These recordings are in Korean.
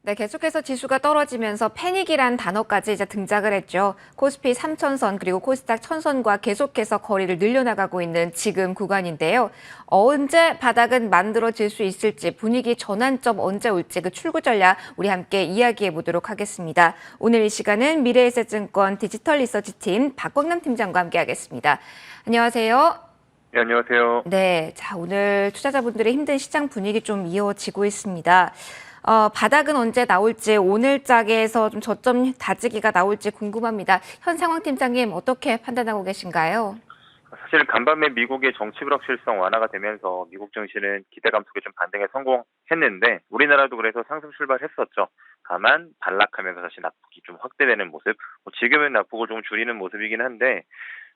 네, 계속해서 지수가 떨어지면서 패닉이란 단어까지 이제 등장을 했죠. 코스피 3천선 그리고 코스닥 1,000선과 계속해서 거리를 늘려나가고 있는 지금 구간인데요. 언제 바닥은 만들어질 수 있을지, 분위기 전환점 언제 올지 그 출구 전략 우리 함께 이야기해 보도록 하겠습니다. 오늘 이 시간은 미래에셋증권 디지털 리서치팀 박광남 팀장과 함께하겠습니다. 안녕하세요. 네, 안녕하세요. 네, 자 오늘 투자자분들의 힘든 시장 분위기 좀 이어지고 있습니다. 바닥은 언제 나올지 오늘 짝에서 좀 저점 다지기가 나올지 궁금합니다. 현상황 팀장님 어떻게 판단하고 계신가요? 사실 간밤에 미국의 정치 불확실성 완화가 되면서 미국 증시는 기대감 속에 좀 반등에 성공했는데 우리나라도 그래서 상승 출발했었죠. 다만 반락하면서 다시 낙폭이 좀 확대되는 모습. 지금은 낙폭을 좀 줄이는 모습이긴 한데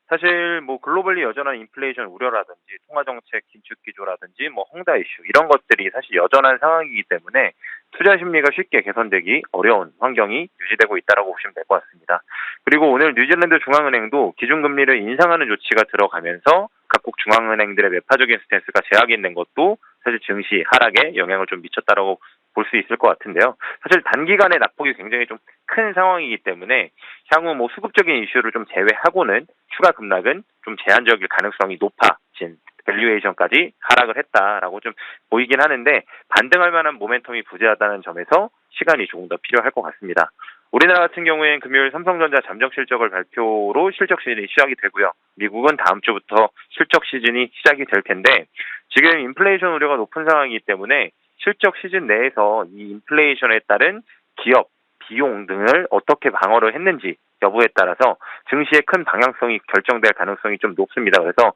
사실 글로벌리 여전한 인플레이션 우려라든지 통화정책 긴축 기조라든지 헝다 이슈 이런 것들이 사실 여전한 상황이기 때문에 투자 심리가 쉽게 개선되기 어려운 환경이 유지되고 있다고 보시면 될 것 같습니다. 그리고 오늘 뉴질랜드 중앙은행도 기준금리를 인상하는 조치가 들어가면서 각국 중앙은행들의 매파적인 스탠스가 제약이 있는 것도 사실 증시 하락에 영향을 좀 미쳤다라고 볼 수 있을 것 같은데요. 사실 단기간에 낙폭이 굉장히 좀 큰 상황이기 때문에 향후 수급적인 이슈를 좀 제외하고는 추가 급락은 좀 제한적일 가능성이 높아진 밸류에이션까지 하락을 했다라고 좀 보이긴 하는데 반등할 만한 모멘텀이 부재하다는 점에서 시간이 조금 더 필요할 것 같습니다. 우리나라 같은 경우에는 금요일 삼성전자 잠정 실적을 발표로 실적 시즌이 시작이 되고요. 미국은 다음 주부터 실적 시즌이 시작이 될 텐데 지금 인플레이션 우려가 높은 상황이기 때문에 실적 시즌 내에서 이 인플레이션에 따른 기업, 비용 등을 어떻게 방어를 했는지 여부에 따라서 증시의 큰 방향성이 결정될 가능성이 좀 높습니다. 그래서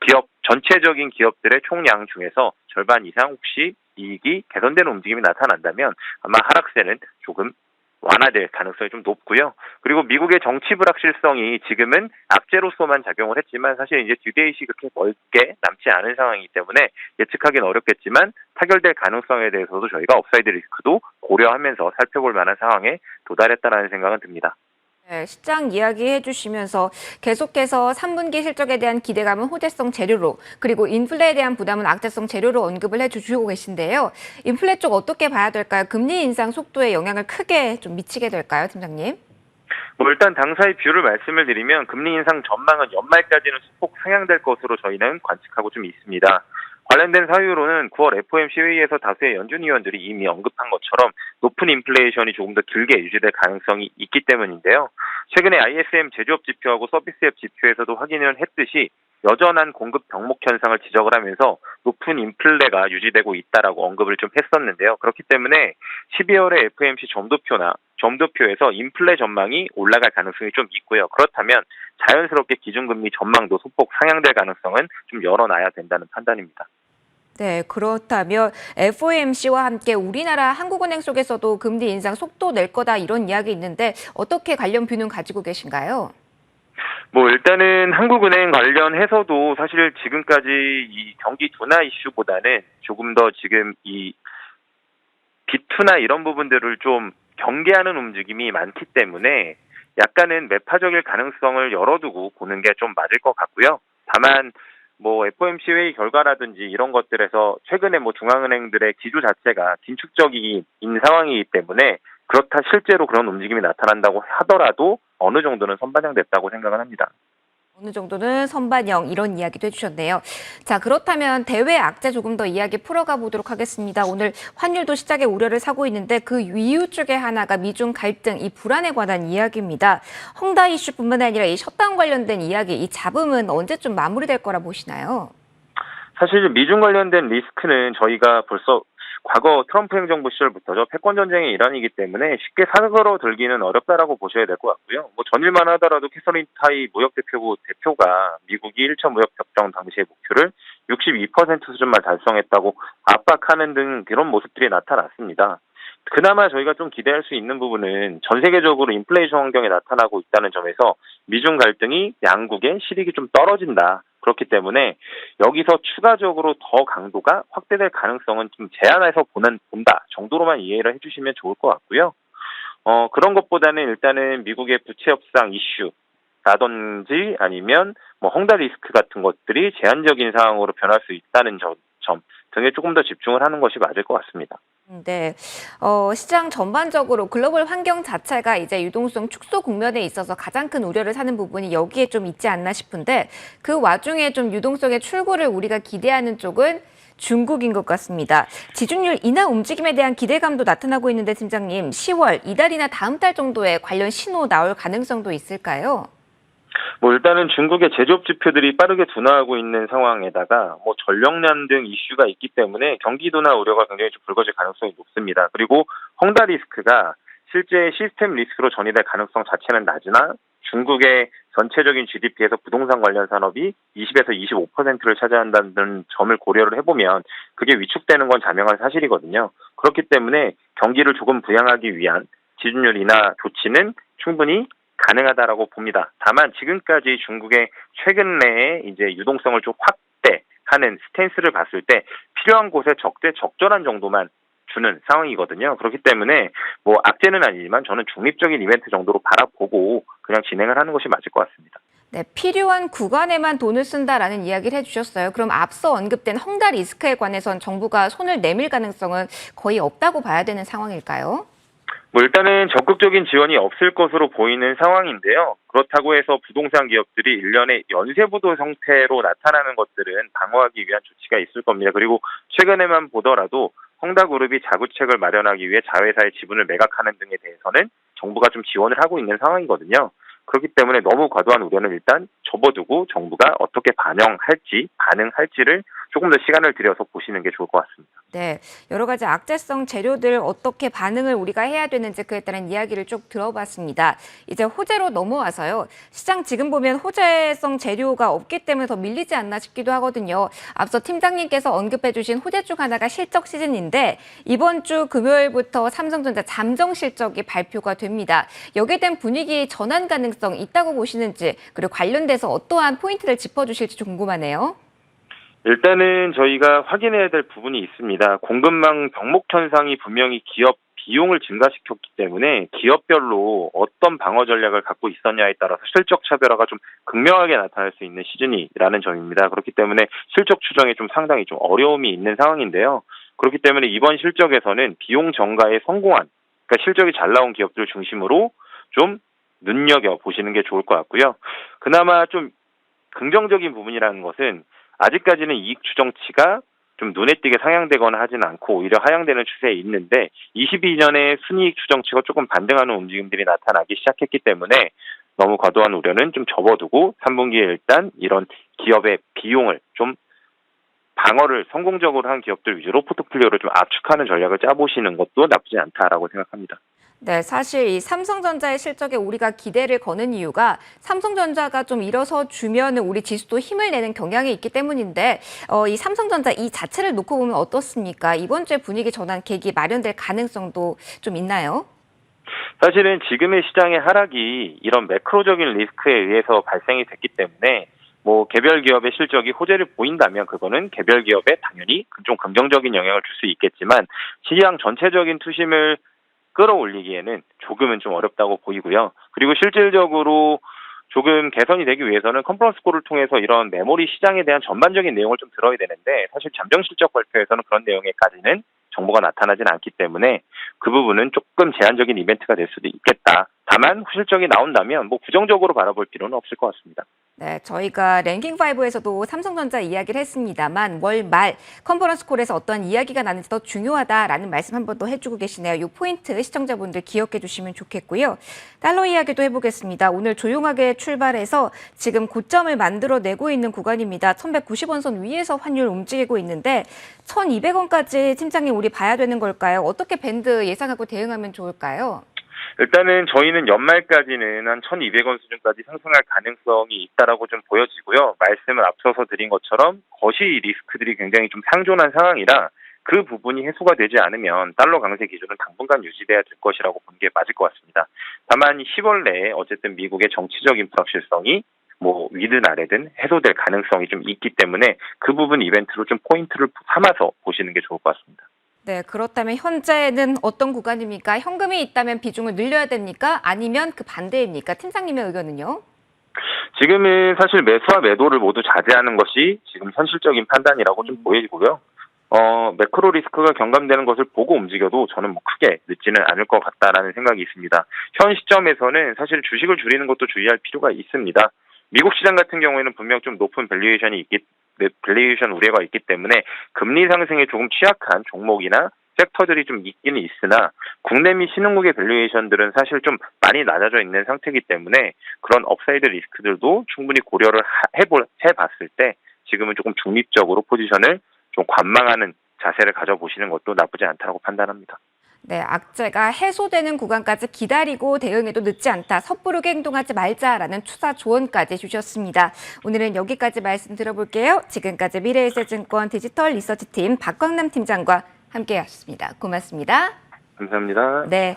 기업 전체적인 기업들의 총량 중에서 절반 이상 혹시 이익이 개선되는 움직임이 나타난다면 아마 하락세는 조금 완화될 가능성이 좀 높고요. 그리고 미국의 정치 불확실성이 지금은 악재로서만 작용을 했지만 사실 이제 듀데이시 그렇게 멀게 남지 않은 상황이기 때문에 예측하기는 어렵겠지만 타결될 가능성에 대해서도 저희가 업사이드 리스크도 고려하면서 살펴볼 만한 상황에 도달했다라는 생각은 듭니다. 네, 시장 이야기해 주시면서 계속해서 3분기 실적에 대한 기대감은 호재성 재료로 그리고 인플레에 대한 부담은 악재성 재료로 언급을 해주시고 계신데요. 인플레 쪽 어떻게 봐야 될까요? 금리 인상 속도에 영향을 크게 좀 미치게 될까요, 팀장님? 일단 당사의 뷰를 말씀을 드리면 금리 인상 전망은 연말까지는 소폭 상향될 것으로 저희는 관측하고 좀 있습니다. 관련된 사유로는 9월 FOMC 회의에서 다수의 연준 위원들이 이미 언급한 것처럼 높은 인플레이션이 조금 더 길게 유지될 가능성이 있기 때문인데요. 최근에 ISM 제조업 지표하고 서비스업 지표에서도 확인을 했듯이 여전한 공급 병목 현상을 지적을 하면서 높은 인플레가 유지되고 있다라고 언급을 좀 했었는데요. 그렇기 때문에 12월에 FOMC 점도표에서 인플레 전망이 올라갈 가능성이 좀 있고요. 그렇다면 자연스럽게 기준금리 전망도 소폭 상향될 가능성은 좀 열어놔야 된다는 판단입니다. 네, 그렇다면 FOMC와 함께 우리나라 한국은행 속에서도 금리 인상 속도 낼 거다 이런 이야기 있는데 어떻게 관련 뷰는 가지고 계신가요? 일단은 한국은행 관련해서도 사실 지금까지 이 경기 둔화 이슈보다는 조금 더 지금 이 비투나 이런 부분들을 좀 경계하는 움직임이 많기 때문에 약간은 매파적일 가능성을 열어두고 보는 게 좀 맞을 것 같고요. 다만 FOMC 회의 결과라든지 이런 것들에서 최근에 중앙은행들의 기조 자체가 긴축적인 상황이기 때문에 그렇다 실제로 그런 움직임이 나타난다고 하더라도 어느 정도는 선반영됐다고 생각을 합니다. 어느 정도는 선반영 이런 이야기도 해주셨네요. 자, 그렇다면 대외 악재 조금 더 이야기 풀어가 보도록 하겠습니다. 오늘 환율도 시장에 우려를 사고 있는데 그 이유 중에 하나가 미중 갈등, 이 불안에 관한 이야기입니다. 헝다 이슈뿐만 아니라 이 셧다운 관련된 이야기, 이 잡음은 언제쯤 마무리될 거라 보시나요? 사실 미중 관련된 리스크는 저희가 벌써 과거 트럼프 행정부 시절부터죠. 패권 전쟁의 일환이기 때문에 쉽게 사고로 들기는 어렵다라고 보셔야 될 것 같고요. 전일만 하더라도 캐서린 타이 무역대표부 대표가 미국이 1차 무역 협정 당시의 목표를 62% 수준만 달성했다고 압박하는 등 그런 모습들이 나타났습니다. 그나마 저희가 좀 기대할 수 있는 부분은 전 세계적으로 인플레이션 환경이 나타나고 있다는 점에서 미중 갈등이 양국의 실익이 좀 떨어진다. 그렇기 때문에 여기서 추가적으로 더 강도가 확대될 가능성은 좀 제한해서 본다 정도로만 이해를 해주시면 좋을 것 같고요. 그런 것보다는 일단은 미국의 부채 협상 이슈라든지 아니면 헝다 리스크 같은 것들이 제한적인 상황으로 변할 수 있다는 점 등에 조금 더 집중을 하는 것이 맞을 것 같습니다. 네, 시장 전반적으로 글로벌 환경 자체가 이제 유동성 축소 국면에 있어서 가장 큰 우려를 사는 부분이 여기에 좀 있지 않나 싶은데 그 와중에 좀 유동성의 출구를 우리가 기대하는 쪽은 중국인 것 같습니다. 지준율 인하 움직임에 대한 기대감도 나타나고 있는데 팀장님, 10월 이달이나 다음 달 정도에 관련 신호 나올 가능성도 있을까요? 뭐 일단은 중국의 제조업 지표들이 빠르게 둔화하고 있는 상황에다가 뭐 전력난 등 이슈가 있기 때문에 경기도나 우려가 굉장히 좀 불거질 가능성이 높습니다. 그리고 헝다 리스크가 실제 시스템 리스크로 전이될 가능성 자체는 낮으나 중국의 전체적인 GDP에서 부동산 관련 산업이 20에서 25%를 차지한다는 점을 고려를 해보면 그게 위축되는 건 자명한 사실이거든요. 그렇기 때문에 경기를 조금 부양하기 위한 지준율 인하 조치는 충분히 가능하다라고 봅니다. 다만 지금까지 중국의 최근 내에 이제 유동성을 좀 확대하는 스탠스를 봤을 때 필요한 곳에 적대 적절한 정도만 주는 상황이거든요. 그렇기 때문에 뭐 악재는 아니지만 저는 중립적인 이벤트 정도로 바라보고 그냥 진행을 하는 것이 맞을 것 같습니다. 네, 필요한 구간에만 돈을 쓴다라는 이야기를 해주셨어요. 그럼 앞서 언급된 헝다 리스크에 관해선 정부가 손을 내밀 가능성은 거의 없다고 봐야 되는 상황일까요? 뭐 일단은 적극적인 지원이 없을 것으로 보이는 상황인데요. 그렇다고 해서 부동산 기업들이 일련의 연쇄부도 형태로 나타나는 것들은 방어하기 위한 조치가 있을 겁니다. 그리고 최근에만 보더라도 헝다그룹이 자구책을 마련하기 위해 자회사의 지분을 매각하는 등에 대해서는 정부가 좀 지원을 하고 있는 상황이거든요. 그렇기 때문에 너무 과도한 우려는 일단 접어두고 정부가 어떻게 반응할지를 조금 더 시간을 들여서 보시는 게 좋을 것 같습니다. 네, 여러 가지 악재성 재료들 어떻게 반응을 우리가 해야 되는지 그에 따른 이야기를 쭉 들어봤습니다. 이제 호재로 넘어와서요. 시장 지금 보면 호재성 재료가 없기 때문에 더 밀리지 않나 싶기도 하거든요. 앞서 팀장님께서 언급해 주신 호재 중 하나가 실적 시즌인데 이번 주 금요일부터 삼성전자 잠정 실적이 발표가 됩니다. 여기에 대한 분위기 전환 가능성 있다고 보시는지 그리고 관련돼서 어떠한 포인트를 짚어주실지 궁금하네요. 일단은 저희가 확인해야 될 부분이 있습니다. 공급망 병목 현상이 분명히 기업 비용을 증가시켰기 때문에 기업별로 어떤 방어 전략을 갖고 있었냐에 따라서 실적 차별화가 좀 극명하게 나타날 수 있는 시즌이라는 점입니다. 그렇기 때문에 실적 추정에 좀 상당히 좀 어려움이 있는 상황인데요. 그렇기 때문에 이번 실적에서는 비용 전가에 성공한, 그러니까 실적이 잘 나온 기업들을 중심으로 좀 눈여겨보시는 게 좋을 것 같고요. 그나마 좀 긍정적인 부분이라는 것은 아직까지는 이익 추정치가 좀 눈에 띄게 상향되거나 하진 않고 오히려 하향되는 추세에 있는데 22년에 순이익 추정치가 조금 반등하는 움직임들이 나타나기 시작했기 때문에 너무 과도한 우려는 좀 접어두고 3분기에 일단 이런 기업의 비용을 좀 방어를 성공적으로 한 기업들 위주로 포트폴리오를 좀 압축하는 전략을 짜보시는 것도 나쁘지 않다라고 생각합니다. 네, 사실 이 삼성전자의 실적에 우리가 기대를 거는 이유가 삼성전자가 좀 일어서 주면 우리 지수도 힘을 내는 경향이 있기 때문인데 이 삼성전자 이 자체를 놓고 보면 어떻습니까? 이번 주에 분위기 전환 계기 마련될 가능성도 좀 있나요? 사실은 지금의 시장의 하락이 이런 매크로적인 리스크에 의해서 발생이 됐기 때문에 뭐 개별 기업의 실적이 호재를 보인다면 그거는 개별 기업에 당연히 좀 긍정적인 영향을 줄 수 있겠지만 시장 전체적인 투심을 끌어올리기에는 조금은 좀 어렵다고 보이고요. 그리고 실질적으로 조금 개선이 되기 위해서는 컨퍼런스 콜을 통해서 이런 메모리 시장에 대한 전반적인 내용을 좀 들어야 되는데 사실 잠정 실적 발표에서는 그런 내용에까지는 정보가 나타나진 않기 때문에 그 부분은 조금 제한적인 이벤트가 될 수도 있겠다. 다만 실적이 나온다면 뭐 부정적으로 바라볼 필요는 없을 것 같습니다. 네, 저희가 랭킹5에서도 삼성전자 이야기를 했습니다만 월 말 컨퍼런스 콜에서 어떤 이야기가 나는지 더 중요하다라는 말씀 한 번 더 해주고 계시네요. 이 포인트 시청자분들 기억해 주시면 좋겠고요. 달러 이야기도 해보겠습니다. 오늘 조용하게 출발해서 지금 고점을 만들어내고 있는 구간입니다. 1190원 선 위에서 환율 움직이고 있는데 1200원까지 팀장님 우리 봐야 되는 걸까요? 어떻게 밴드 예상하고 대응하면 좋을까요? 일단은 저희는 연말까지는 한 1,200원 수준까지 상승할 가능성이 있다라고 좀 보여지고요. 말씀을 앞서서 드린 것처럼 거시 리스크들이 굉장히 좀 상존한 상황이라 그 부분이 해소가 되지 않으면 달러 강세 기준은 당분간 유지돼야 될 것이라고 보는 게 맞을 것 같습니다. 다만 10월 내에 어쨌든 미국의 정치적인 불확실성이 뭐 위든 아래든 해소될 가능성이 좀 있기 때문에 그 부분 이벤트로 좀 포인트를 삼아서 보시는 게 좋을 것 같습니다. 네, 그렇다면 현재는 어떤 구간입니까? 현금이 있다면 비중을 늘려야 됩니까? 아니면 그 반대입니까? 팀장님의 의견은요? 지금은 사실 매수와 매도를 모두 자제하는 것이 지금 현실적인 판단이라고 좀 보이고요. 매크로 리스크가 경감되는 것을 보고 움직여도 저는 뭐 크게 늦지는 않을 것 같다라는 생각이 있습니다. 현 시점에서는 사실 주식을 줄이는 것도 주의할 필요가 있습니다. 미국 시장 같은 경우에는 분명 좀 높은 밸류에이션 우려가 있기 때문에 금리 상승에 조금 취약한 종목이나 섹터들이 좀 있기는 있으나 국내 미 신흥국의 밸류에이션들은 사실 좀 많이 낮아져 있는 상태이기 때문에 그런 업사이드 리스크들도 충분히 고려를 해봤을 때 지금은 조금 중립적으로 포지션을 좀 관망하는 자세를 가져보시는 것도 나쁘지 않다고 판단합니다. 네, 악재가 해소되는 구간까지 기다리고 대응해도 늦지 않다. 섣부르게 행동하지 말자라는 투자 조언까지 주셨습니다. 오늘은 여기까지 말씀 들어볼게요. 지금까지 미래에셋증권 디지털 리서치팀 박광남 팀장과 함께하셨습니다. 고맙습니다. 감사합니다. 네.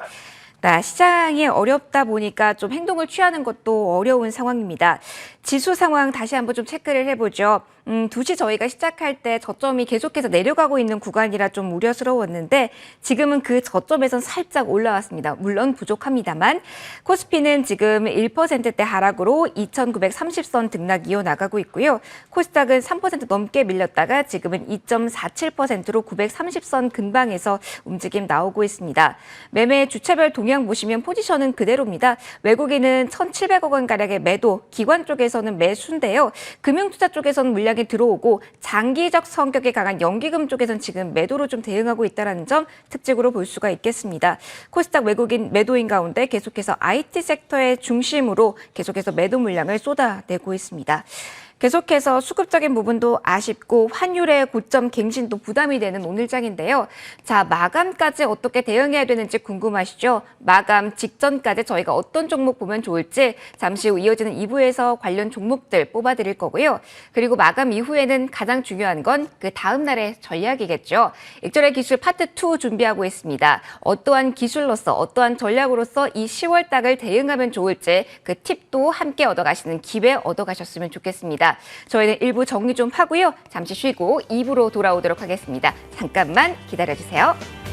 시장이 어렵다 보니까 좀 행동을 취하는 것도 어려운 상황입니다. 지수 상황 다시 한번 좀 체크를 해보죠. 2시 저희가 시작할 때 저점이 계속해서 내려가고 있는 구간이라 좀 우려스러웠는데 지금은 그 저점에선 살짝 올라왔습니다. 물론 부족합니다만 코스피는 지금 1%대 하락으로 2,930선 등락 이어나가고 있고요. 코스닥은 3% 넘게 밀렸다가 지금은 2.47%로 930선 근방에서 움직임 나오고 있습니다. 매매 주체별 동향 보시면 포지션은 그대로입니다. 외국인은 1,700억 원가량의 매도, 기관 쪽에서는 매수인데요. 금융투자 쪽에서는 물량이 들어오고 장기적 성격이 강한 연기금 쪽에서는 지금 매도로 좀 대응하고 있다는 점 특징으로 볼 수가 있겠습니다. 코스닥 외국인 매도인 가운데 계속해서 IT 섹터의 중심으로 계속해서 매도 물량을 쏟아내고 있습니다. 계속해서 수급적인 부분도 아쉽고 환율의 고점 갱신도 부담이 되는 오늘장인데요. 자, 마감까지 어떻게 대응해야 되는지 궁금하시죠? 마감 직전까지 저희가 어떤 종목 보면 좋을지 잠시 후 이어지는 2부에서 관련 종목들 뽑아드릴 거고요. 그리고 마감 이후에는 가장 중요한 건 그 다음 날의 전략이겠죠. 익절의 기술 파트 2 준비하고 있습니다. 어떠한 기술로서 어떠한 전략으로서 이 10월 달을 대응하면 좋을지 그 팁도 함께 얻어가시는 기회 얻어가셨으면 좋겠습니다. 저희는 1부 정리 좀 하고요. 잠시 쉬고 2부로 돌아오도록 하겠습니다. 잠깐만 기다려주세요.